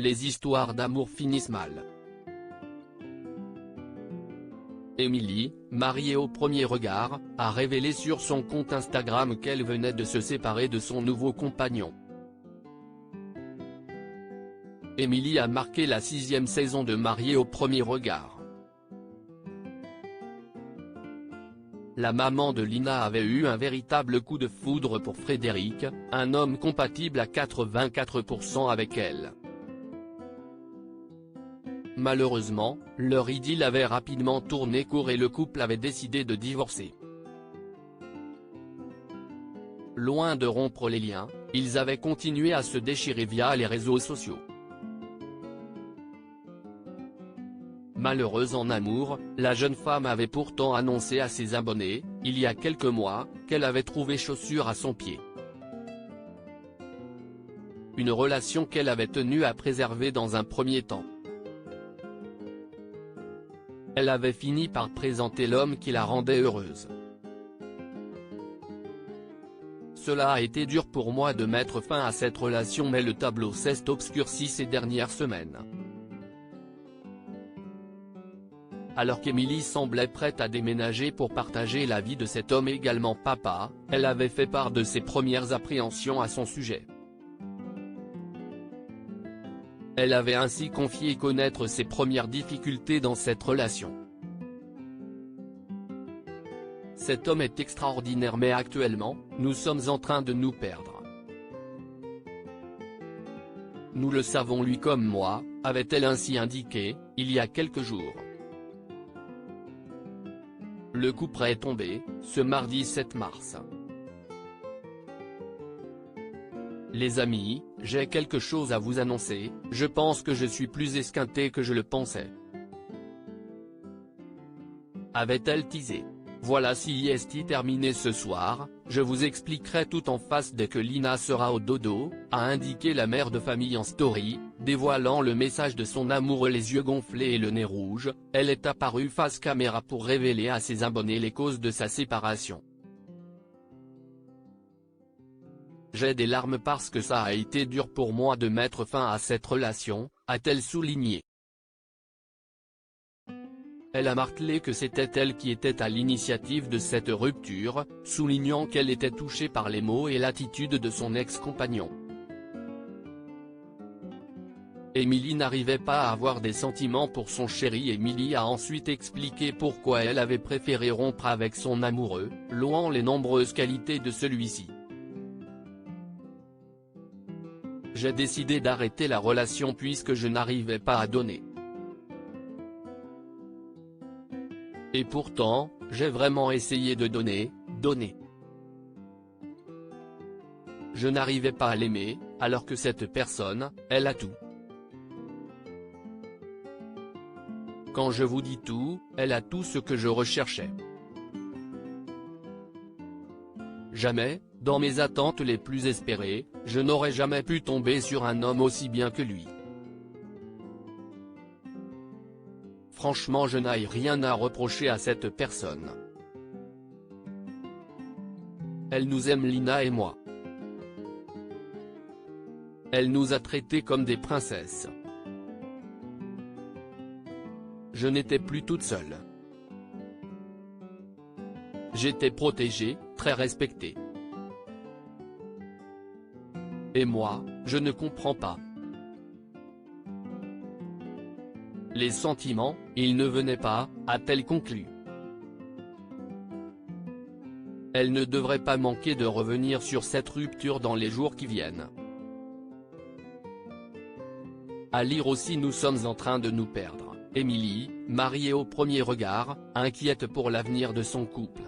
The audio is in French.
Les histoires d'amour finissent mal. Émilie, mariée au premier regard, a révélé sur son compte Instagram qu'elle venait de se séparer de son nouveau compagnon. Émilie a marqué la 6e saison de Mariée au premier regard. La maman de Lina avait eu un véritable coup de foudre pour Frédéric, un homme compatible à 84% avec elle. Malheureusement, leur idylle avait rapidement tourné court et le couple avait décidé de divorcer. Loin de rompre les liens, ils avaient continué à se déchirer via les réseaux sociaux. Malheureuse en amour, la jeune femme avait pourtant annoncé à ses abonnés, il y a quelques mois, qu'elle avait trouvé chaussure à son pied. Une relation qu'elle avait tenu à préserver dans un premier temps. Elle avait fini par présenter l'homme qui la rendait heureuse. Cela a été dur pour moi de mettre fin à cette relation, mais le tableau s'est obscurci ces dernières semaines. Alors qu'Émilie semblait prête à déménager pour partager la vie de cet homme également papa, elle avait fait part de ses premières appréhensions à son sujet. Elle avait ainsi confié connaître ses premières difficultés dans cette relation. Cet homme est extraordinaire mais actuellement, nous sommes en train de nous perdre. Nous le savons lui comme moi, avait-elle ainsi indiqué, il y a quelques jours. Le coup est tombé, ce mardi 7 mars. Les amis, j'ai quelque chose à vous annoncer, je pense que je suis plus esquinté que je le pensais. Avait-elle teasé. Voilà si est terminé ce soir, je vous expliquerai tout en face dès que Lina sera au dodo, a indiqué la mère de famille en story, dévoilant le message de son amoureux les yeux gonflés et le nez rouge. Elle est apparue face caméra pour révéler à ses abonnés les causes de sa séparation. J'ai des larmes parce que ça a été dur pour moi de mettre fin à cette relation, a-t-elle souligné. Elle a martelé que c'était elle qui était à l'initiative de cette rupture, soulignant qu'elle était touchée par les mots et l'attitude de son ex-compagnon. Émilie n'arrivait pas à avoir des sentiments pour son chéri. Émilie a ensuite expliqué pourquoi elle avait préféré rompre avec son amoureux, louant les nombreuses qualités de celui-ci. J'ai décidé d'arrêter la relation puisque je n'arrivais pas à donner. Et pourtant, j'ai vraiment essayé de donner. Je n'arrivais pas à l'aimer, alors que cette personne, elle a tout. Quand je vous dis tout, elle a tout ce que je recherchais. Jamais, dans mes attentes les plus espérées, je n'aurais jamais pu tomber sur un homme aussi bien que lui. Franchement, je n'ai rien à reprocher à cette personne. Elle nous aime, Lina et moi. Elle nous a traités comme des princesses. Je n'étais plus toute seule. J'étais protégée, très respectée. Et moi, je ne comprends pas. Les sentiments, ils ne venaient pas, a-t-elle conclu. Elle ne devrait pas manquer de revenir sur cette rupture dans les jours qui viennent. À lire aussi, nous sommes en train de nous perdre. Émilie, mariée au premier regard, inquiète pour l'avenir de son couple.